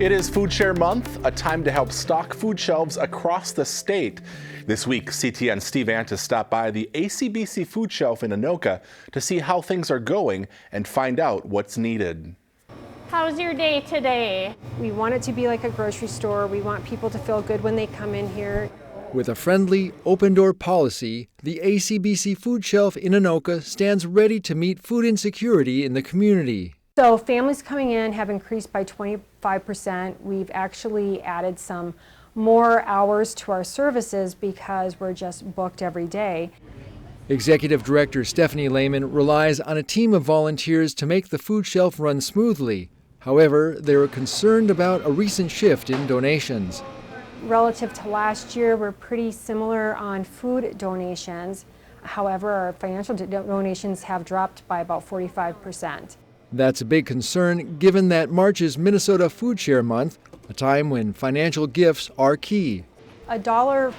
It is Food Share Month, a time to help stock food shelves across the state. This week, CTN Steve Antis stopped by the ACBC food shelf in Anoka to see how things are going and find out what's needed. How's your day today? We want it to be like a grocery store. We want people to feel good when they come in here. With a friendly, open-door policy, the ACBC food shelf in Anoka stands ready to meet food insecurity in the community. So families coming in have increased by 25%. We've actually added some more hours to our services because we're just booked every day. Executive Director Stephanie Lehman relies on a team of volunteers to make the food shelf run smoothly. However, they are concerned about a recent shift in donations. Relative to last year, we're pretty similar on food donations. However, our financial donations have dropped by about 45%. That's a big concern given that March is Minnesota Food Share Month, a time when financial gifts are key. $1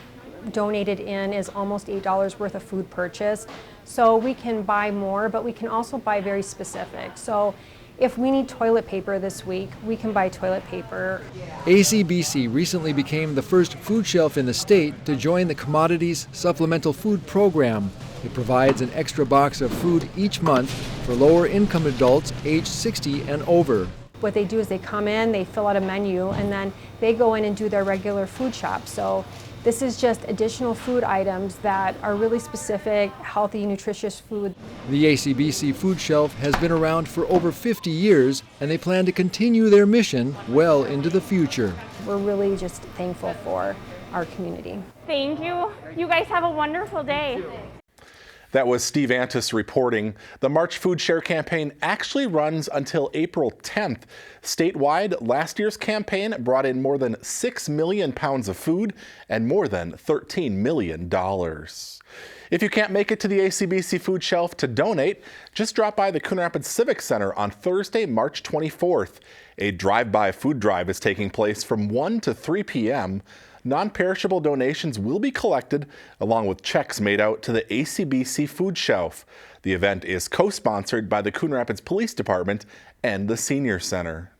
donated in is almost $8 worth of food purchased. So we can buy more, but we can also buy very specific. So if we need toilet paper this week, we can buy toilet paper. ACBC recently became the first food shelf in the state to join the Commodities Supplemental Food Program. It provides an extra box of food each month for lower income adults aged 60 and over. What they do is they come in, they fill out a menu, and then they go in and do their regular food shop. So this is just additional food items that are really specific, healthy, nutritious food. The ACBC food shelf has been around for over 50 years, and they plan to continue their mission well into the future. We're really just thankful for our community. Thank you. You guys have a wonderful day. That was Steve Antis reporting. The March Food Share campaign actually runs until April 10th. Statewide, last year's campaign brought in more than 6 million pounds of food and more than $13 million. If you can't make it to the ACBC food shelf to donate, just drop by the Coon Rapids Civic Center on Thursday, March 24th. A drive-by food drive is taking place from 1 to 3 p.m. Non-perishable donations will be collected along with checks made out to the ACBC food shelf. The event is co-sponsored by the Coon Rapids Police Department and the Senior Center.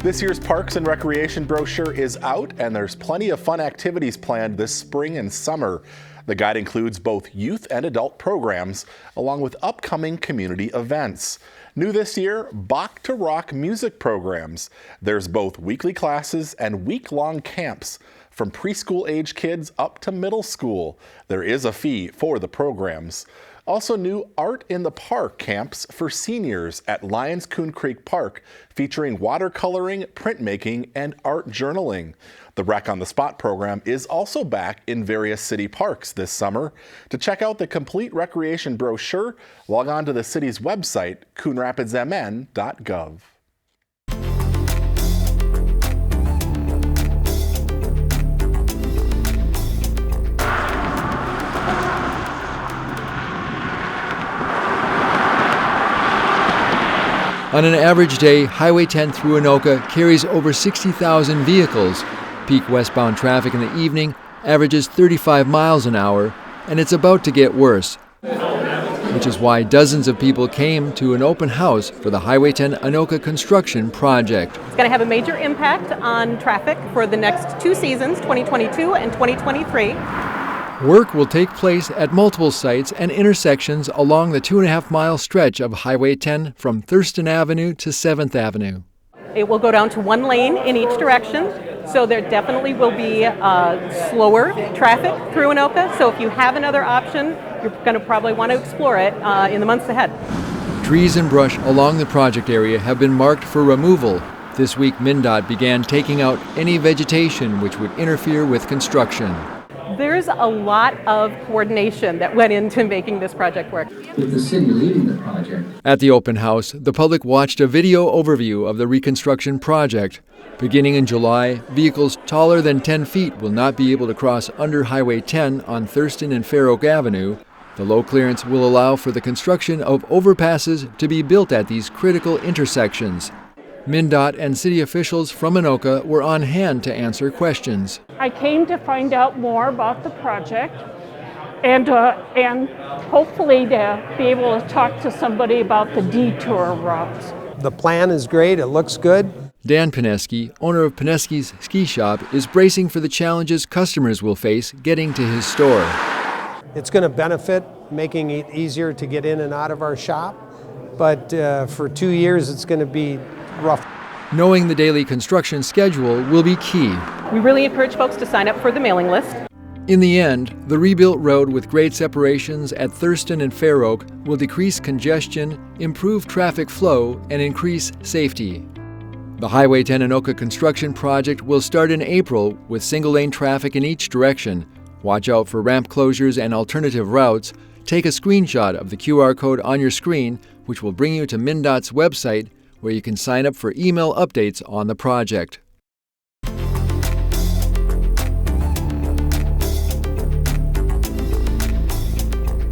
This year's Parks and Recreation brochure is out, and there's plenty of fun activities planned this spring and summer. The guide includes both youth and adult programs, along with upcoming community events. New this year, Bach to Rock music programs. There's both weekly classes and week-long camps, from preschool age kids up to middle school. There is a fee for the programs. Also new Art in the Park camps for seniors at Lyons Coon Creek Park, featuring watercoloring, printmaking, and art journaling. The Rec on the Spot program is also back in various city parks this summer. To check out the complete recreation brochure, log on to the city's website, coonrapidsmn.gov. On an average day, Highway 10 through Anoka carries over 60,000 vehicles. Peak westbound traffic in the evening averages 35 miles an hour, and it's about to get worse, which is why dozens of people came to an open house for the Highway 10 Anoka construction project. It's going to have a major impact on traffic for the next 2 seasons, 2022 and 2023. Work will take place at multiple sites and intersections along the 2.5-mile stretch of Highway 10 from Thurston Avenue to 7th Avenue. It will go down to 1 lane in each direction, so there definitely will be slower traffic through Anoka. So if you have another option, you're going to probably want to explore it in the months ahead. Trees and brush along the project area have been marked for removal. This week, MnDOT began taking out any vegetation which would interfere with construction. There's a lot of coordination that went into making this project work. With the city leading the project. At the open house, the public watched a video overview of the reconstruction project. Beginning in July, vehicles taller than 10 feet will not be able to cross under Highway 10 on Thurston and Fair Oak Avenue. The low clearance will allow for the construction of overpasses to be built at these critical intersections. MnDOT and city officials from Anoka were on hand to answer questions. I came to find out more about the project, and hopefully to be able to talk to somebody about the detour routes. The plan is great, it looks good. Dan Pineski, owner of Pineski's Ski Shop, is bracing for the challenges customers will face getting to his store. It's going to benefit, making it easier to get in and out of our shop, but for 2 years it's going to be rough. Knowing the daily construction schedule will be key. We really encourage folks to sign up for the mailing list. In the end, the rebuilt road with grade separations at Thurston and Fair Oak will decrease congestion, improve traffic flow, and increase safety. The Highway 10 Anoka construction project will start in April with single-lane traffic in each direction. Watch out for ramp closures and alternative routes. Take a screenshot of the QR code on your screen, which will bring you to MnDOT's website, where you can sign up for email updates on the project.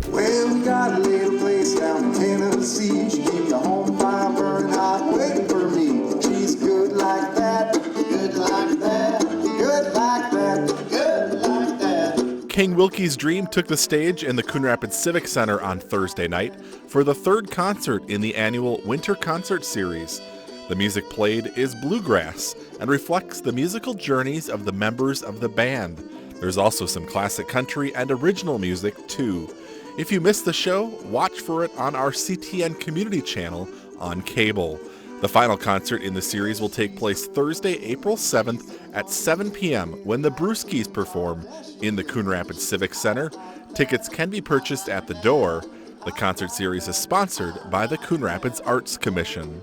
Well, we got a little place down in Tennessee. She keep the home fire burning hot, waiting for me. She's good like that, good like that, good like that, good like that. King Wilkie's Dream took the stage in the Coon Rapids Civic Center on Thursday night for the third concert in the annual Winter Concert Series. The music played is bluegrass and reflects the musical journeys of the members of the band. There's also some classic country and original music too. If you missed the show, watch for it on our CTN community channel on cable. The final concert in the series will take place Thursday, April 7th at 7 p.m. when the Brewskis perform in the Coon Rapids Civic Center. Tickets can be purchased at the door. The concert series is sponsored by the Coon Rapids Arts Commission.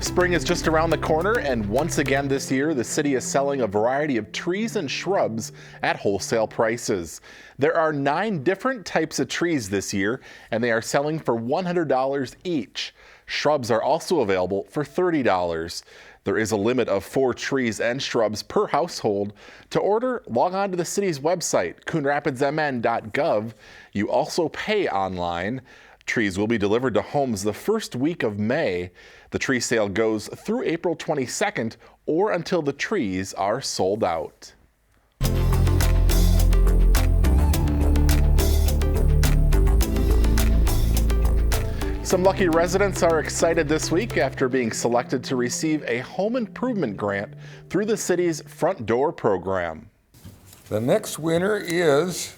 Spring is just around the corner, and once again this year, the city is selling a variety of trees and shrubs at wholesale prices. There are 9 different types of trees this year, and they are selling for $100 each. Shrubs are also available for $30. There is a limit of 4 trees and shrubs per household. To order, log on to the city's website, coonrapidsmn.gov. You also pay online. Trees will be delivered to homes the first week of May. The tree sale goes through April 22nd or until the trees are sold out. Some lucky residents are excited this week after being selected to receive a home improvement grant through the city's Front Door program. The next winner is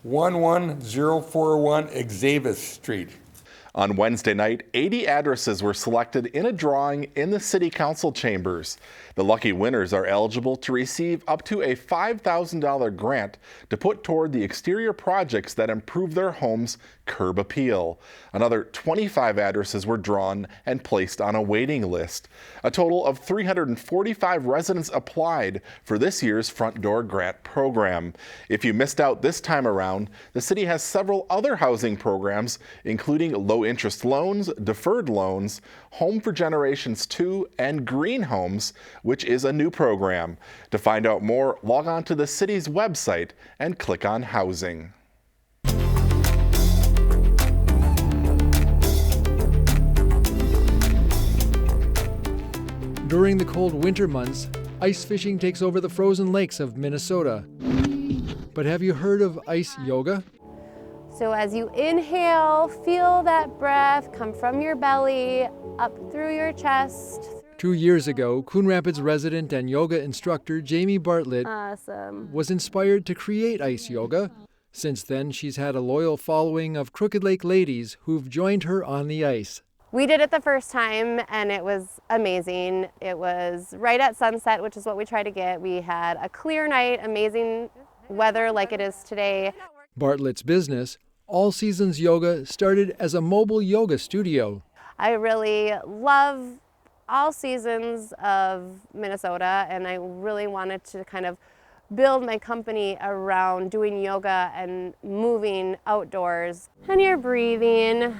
11041 Xavier Street. On Wednesday night, 80 addresses were selected in a drawing in the City Council chambers. The lucky winners are eligible to receive up to a $5,000 grant to put toward the exterior projects that improve their home's curb appeal. Another 25 addresses were drawn and placed on a waiting list. A total of 345 residents applied for this year's Front Door Grant program. If you missed out this time around, the city has several other housing programs, including low-interest loans, deferred loans, Home for Generations 2, and Green Homes, which is a new program. To find out more, log on to the city's website and click on Housing. During the cold winter months, ice fishing takes over the frozen lakes of Minnesota. But have you heard of ice yoga? So as you inhale, feel that breath come from your belly, up through your chest. 2 years ago, Coon Rapids resident and yoga instructor Jamie Bartlett was inspired to create ice yoga. Since then, she's had a loyal following of Crooked Lake ladies who've joined her on the ice. We did it the first time and it was amazing. It was right at sunset, which is what we try to get. We had a clear night, amazing weather like it is today. Bartlett's business, All Seasons Yoga, started as a mobile yoga studio. I really love all seasons of Minnesota, and I really wanted to kind of build my company around doing yoga and moving outdoors. And you're breathing.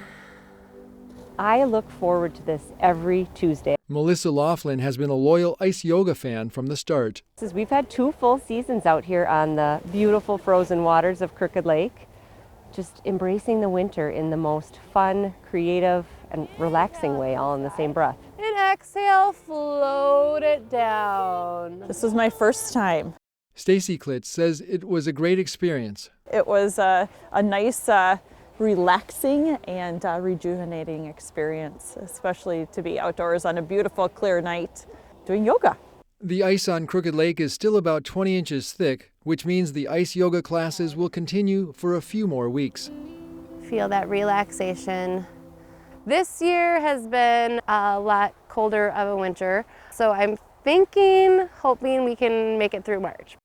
I look forward to this every Tuesday. Melissa Laughlin has been a loyal ice yoga fan from the start. We've had 2 full seasons out here on the beautiful frozen waters of Crooked Lake, just embracing the winter in the most fun, creative, and relaxing way, all in the same breath. And exhale, float it down. This was my first time. Stacy Klitz says it was a great experience. It was a nice, relaxing and rejuvenating experience, especially to be outdoors on a beautiful, clear night doing yoga. The ice on Crooked Lake is still about 20 inches thick, which means the ice yoga classes will continue for a few more weeks. Feel that relaxation. This year has been a lot colder of a winter, so I'm hoping we can make it through March.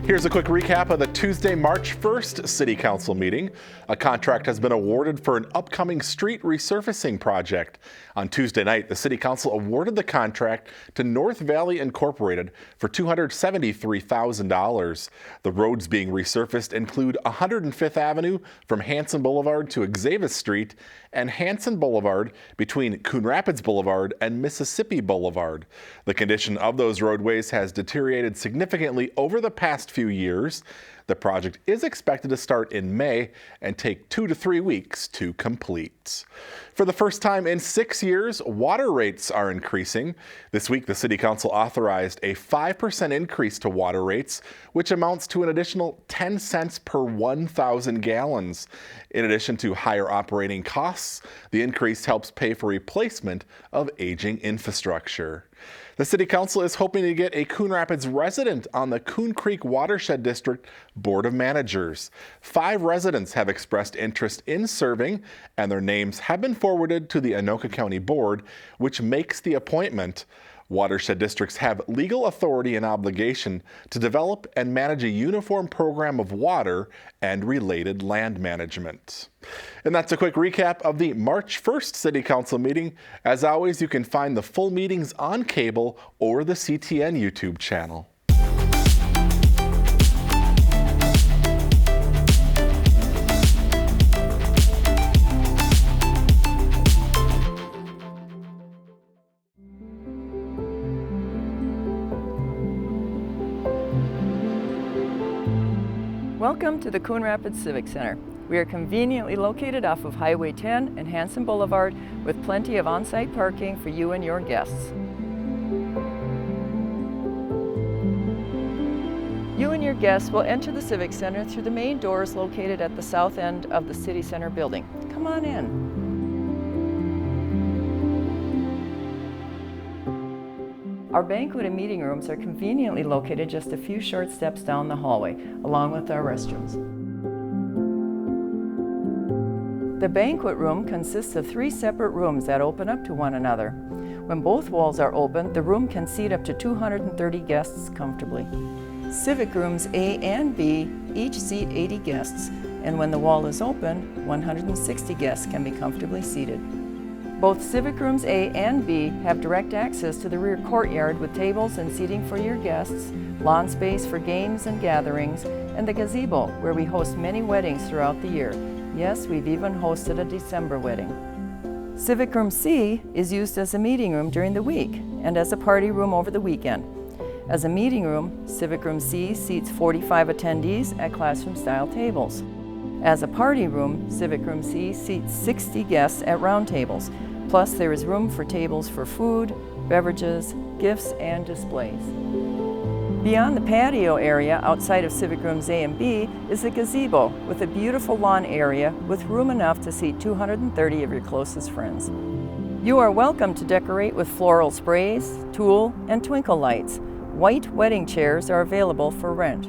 Here's a quick recap of the Tuesday, March 1st City Council meeting. A contract has been awarded for an upcoming street resurfacing project. On Tuesday night, the City Council awarded the contract to North Valley Incorporated for $273,000. The roads being resurfaced include 105th Avenue from Hanson Boulevard to Xavier Street and Hanson Boulevard between Coon Rapids Boulevard and Mississippi Boulevard. The condition of those roadways has deteriorated significantly over the past few years. The project is expected to start in May and take 2 to 3 weeks to complete. For the first time in 6 years, water rates are increasing. This week, the City Council authorized a 5% increase to water rates, which amounts to an additional 10 cents per 1,000 gallons. In addition to higher operating costs, the increase helps pay for replacement of aging infrastructure. The City Council is hoping to get a Coon Rapids resident on the Coon Creek Watershed District Board of Managers. 5 residents have expressed interest in serving, and their names have been forwarded to the Anoka County Board, which makes the appointment. Watershed districts have legal authority and obligation to develop and manage a uniform program of water and related land management. And that's a quick recap of the March 1st City Council meeting. As always, you can find the full meetings on cable or the CTN YouTube channel. Welcome to the Coon Rapids Civic Center. We are conveniently located off of Highway 10 and Hanson Boulevard with plenty of on-site parking for you and your guests. You and your guests will enter the Civic Center through the main doors located at the south end of the City Center building. Come on in. Our banquet and meeting rooms are conveniently located just a few short steps down the hallway, along with our restrooms. The banquet room consists of 3 separate rooms that open up to one another. When both walls are open, the room can seat up to 230 guests comfortably. Civic rooms A and B each seat 80 guests, and when the wall is open, 160 guests can be comfortably seated. Both Civic Rooms A and B have direct access to the rear courtyard with tables and seating for your guests, lawn space for games and gatherings, and the gazebo where we host many weddings throughout the year. Yes, we've even hosted a December wedding. Civic Room C is used as a meeting room during the week and as a party room over the weekend. As a meeting room, Civic Room C seats 45 attendees at classroom-style tables. As a party room, Civic Room C seats 60 guests at round tables. Plus, there is room for tables for food, beverages, gifts, and displays. Beyond the patio area outside of Civic Rooms A and B is a gazebo with a beautiful lawn area with room enough to seat 230 of your closest friends. You are welcome to decorate with floral sprays, tulle, and twinkle lights. White wedding chairs are available for rent.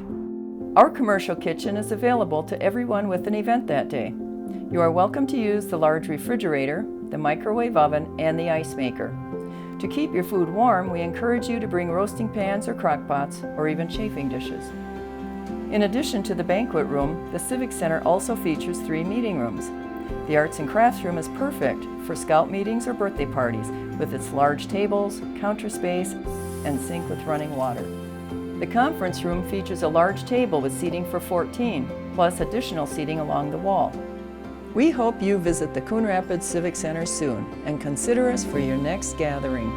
Our commercial kitchen is available to everyone with an event that day. You are welcome to use the large refrigerator, the microwave oven, and the ice maker. To keep your food warm, we encourage you to bring roasting pans or crock pots, or even chafing dishes. In addition to the banquet room, the Civic Center also features 3 meeting rooms. The Arts and Crafts room is perfect for scout meetings or birthday parties with its large tables, counter space, and sink with running water. The conference room features a large table with seating for 14, plus additional seating along the wall. We hope you visit the Coon Rapids Civic Center soon and consider us for your next gathering.